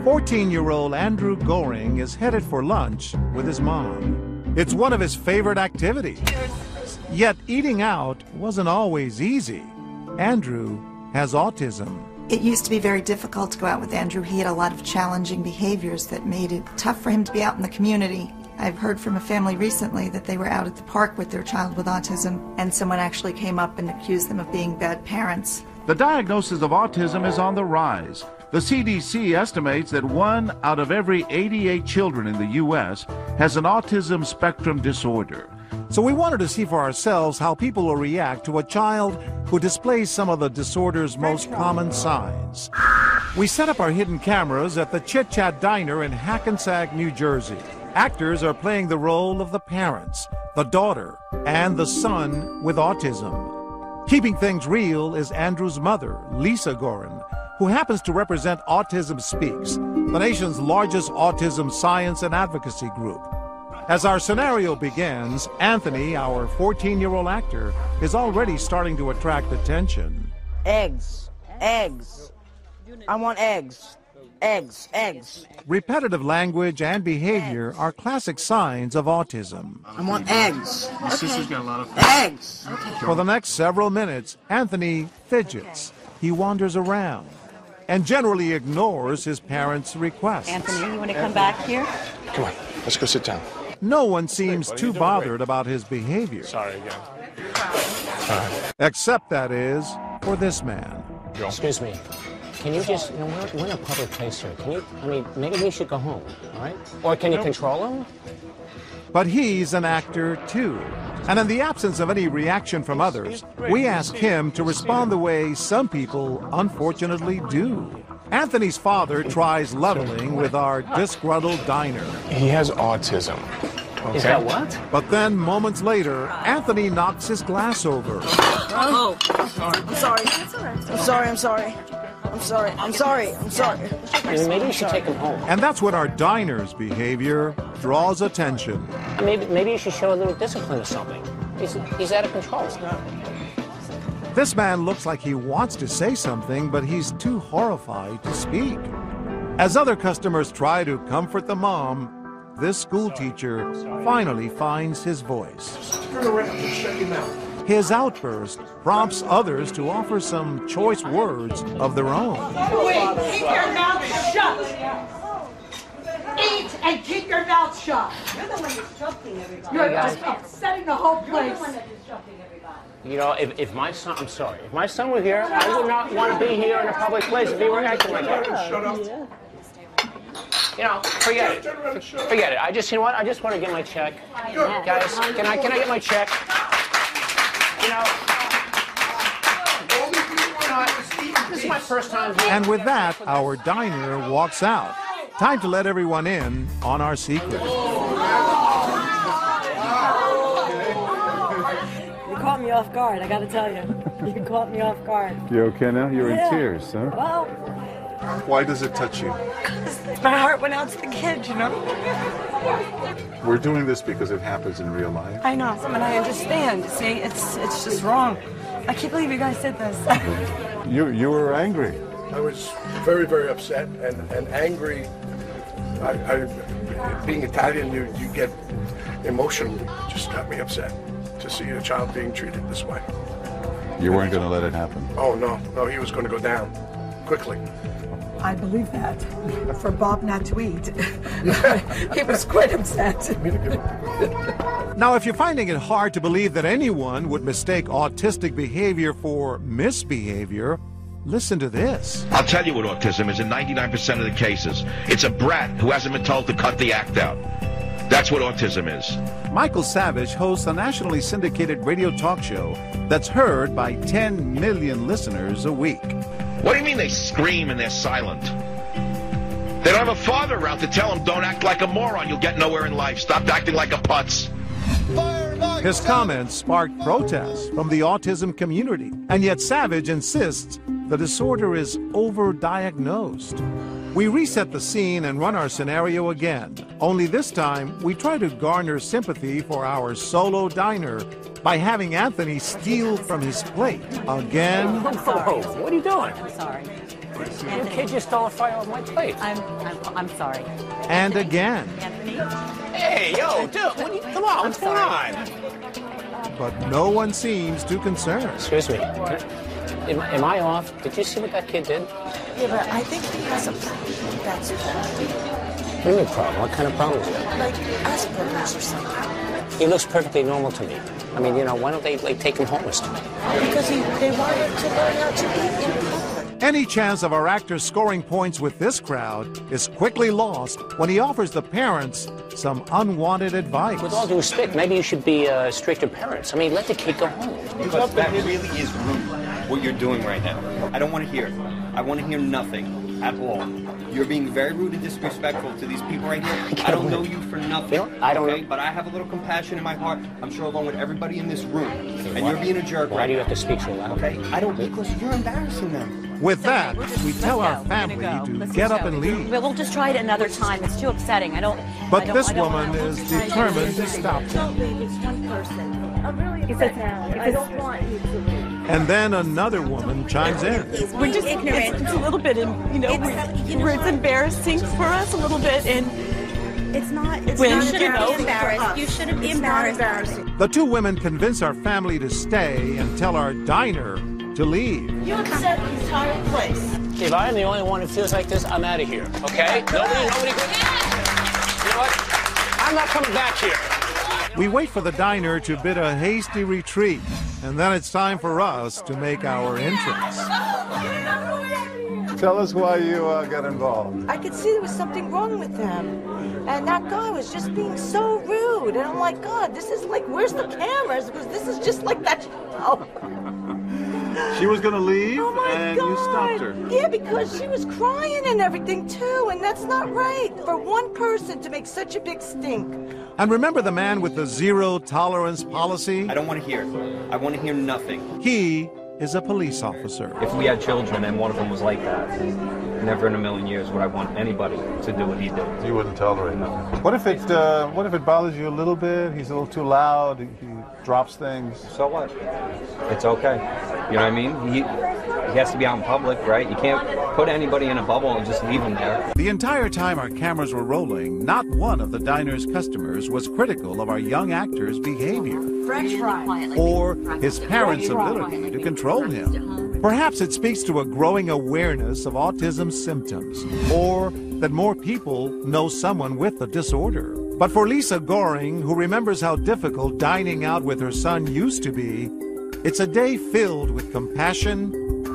14-year-old Andrew Goring is headed for lunch with his mom. It's one of his favorite activities. Yet eating out wasn't always easy. Andrew has autism. It used to be very difficult to go out with Andrew. He had a lot of challenging behaviors that made it tough for him to be out in the community. I've heard from a family recently that they were out at the park with their child with autism, and someone actually came up and accused them of being bad parents. The diagnosis of autism is on the rise. The CDC estimates that 1 out of every 88 children in the U.S. has an autism spectrum disorder. So we wanted to see for ourselves how people will react to a child who displays some of the disorder's most common signs. We set up our hidden cameras at the Chit Chat Diner in Hackensack, New Jersey. Actors are playing the role of the parents, the daughter, and the son with autism. Keeping things real is Andrew's mother, Lisa Gorin, who happens to represent Autism Speaks, the nation's largest autism science and advocacy group. As our scenario begins, Anthony, our 14-year-old actor, is already starting to attract attention. Eggs. Eggs. I want eggs. Eggs. Eggs. Repetitive language and behavior are classic signs of autism. I want eggs. My sister's got a lot of eggs. For the next several minutes, Anthony fidgets. He wanders around and generally ignores his parents' requests. Anthony, you want to come back here? Come on, let's go sit down. No one seems too bothered about his behavior. Sorry again. Except, that is, for this man. Excuse me. Can you just, we're in a public place here. Can you, maybe we should go home, all right? Or can you control him? But he's an actor, too. And in the absence of any reaction from others, we ask him to respond the way some people unfortunately do. Anthony's father tries leveling with our disgruntled diner. He has autism. Okay. Is that what? But then, moments later, Anthony knocks his glass over. Oh, I'm sorry. I'm sorry, I'm sorry. I'm sorry, I'm sorry, I'm sorry. Maybe you should take him home. And that's when our diner's behavior draws attention. Maybe you should show a little discipline or something. He's out of control. This man looks like he wants to say something, but he's too horrified to speak. As other customers try to comfort the mom, this school teacher finally finds his voice. Turn around and shut your mouth. His outburst prompts others to offer some choice words of their own. Wait, keep your mouth shut. Eat and keep your mouth shut. You're the one that's jumping everybody. You're just upsetting the whole place. You're the one that is jumping everybody. You know, if my son, I'm sorry, if my son were here, I would not want to be here in a public place if he were acting like that. Shut up. You know, forget it. Forget it. I just, you know what? I just want to get my check. Guys, can I get my check? You know, this is my first time here. And with that, our diner walks out. Time to let everyone in on our secret. You caught me off guard, I gotta tell you. You caught me off guard. You okay now? You're in tears, huh? Well, why does it touch you? my heart went out to the kid, you know? We're doing this because it happens in real life. I know, and I understand. See, it's just wrong. I can't believe you guys did this. You were angry. I was very, very upset and angry. Being Italian, you get emotional. It just got me upset to see a child being treated this way. You weren't going to let it happen? Oh, no, he was going to go down quickly. I believe that. For Bob not to eat. He was quite upset. Now, if you're finding it hard to believe that anyone would mistake autistic behavior for misbehavior, listen to this. I'll tell you what autism is in 99% of the cases. It's a brat who hasn't been told to cut the act out. That's what autism is. Michael Savage hosts a nationally syndicated radio talk show that's heard by 10 million listeners a week. What do you mean they scream and they're silent? They don't have a father around to tell them, don't act like a moron, you'll get nowhere in life. Stop acting like a putz. His comments sparked protests from the autism community, and yet Savage insists the disorder is overdiagnosed. We reset the scene and run our scenario again, only this time we try to garner sympathy for our solo diner by having Anthony steal from his plate again. What are you doing? I'm sorry. Your kid just stole a fire off my plate. I'm sorry. And again. Anthony? Hey, yo, dude, come on, what's going on? But no one seems too concerned. Excuse me. Am I off? Did you see what that kid did? Yeah, but I think he has a problem. That's all. What do you mean problem? What kind of problem is that? Like Asperger's or something. He looks perfectly normal to me. I mean, you know, why don't they take him home instead? Because they want him to learn how to be in public. Any chance of our actors scoring points with this crowd is quickly lost when he offers the parents some unwanted advice. With all due respect, maybe you should be strict to parents. I mean, let the kid go home. Because that really is rude, what you're doing right now. I don't want to hear it. I want to hear nothing at all. You're being very rude and disrespectful to these people right here. I don't know you for nothing. You know, I don't know. But I have a little compassion in my heart. I'm sure along with everybody in this room. And you're being a jerk. Why do you have to speak so loud? Okay? I don't, because you're embarrassing them. With that, we tell our family to get up and leave. We'll just try it another time. It's too upsetting. But this woman is determined to stop them. Don't leave. It's one person. I'm really upset now. I don't want you to leave. And then another woman chimes in. We're just ignorant. It's a little bit, it's embarrassing for us a little bit, and it's not. You shouldn't be embarrassed. You shouldn't be embarrassed. The two women convince our family to stay and tell our diner to leave. You upset the entire place. If I am the only one who feels like this, I'm out of here. Okay? Nobody. You know what? I'm not coming back here. We wait for the diner to bid a hasty retreat, and then it's time for us to make our entrance. Tell us why you got involved. I could see there was something wrong with them. And that guy was just being so rude. And I'm like, God, this is like, where's the cameras? Because this is just like that show. She was going to leave, Oh my and God. you stopped her. Yeah, because she was crying and everything too, and that's not right for one person to make such a big stink. And remember the man with the zero tolerance policy? I don't want to hear it. I want to hear nothing. He is a police officer. If we had children and one of them was like that, never in a million years would I want anybody to do what he did. You wouldn't tolerate nothing. What if it bothers you a little bit? He's a little too loud. He drops things. So what? It's okay. You know what I mean? He has to be out in public, right? You can't put anybody in a bubble and just leave him there. The entire time our cameras were rolling, not one of the diner's customers was critical of our young actor's behavior French fry. or his parents' ability to control him. Perhaps it speaks to a growing awareness of autism symptoms, or that more people know someone with the disorder. But for Lisa Goring, who remembers how difficult dining out with her son used to be, it's a day filled with compassion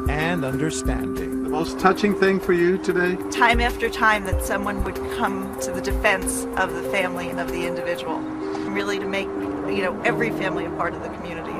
and understanding. The most touching thing for you today? Time after time that someone would come to the defense of the family and of the individual, really to make, every family a part of the community.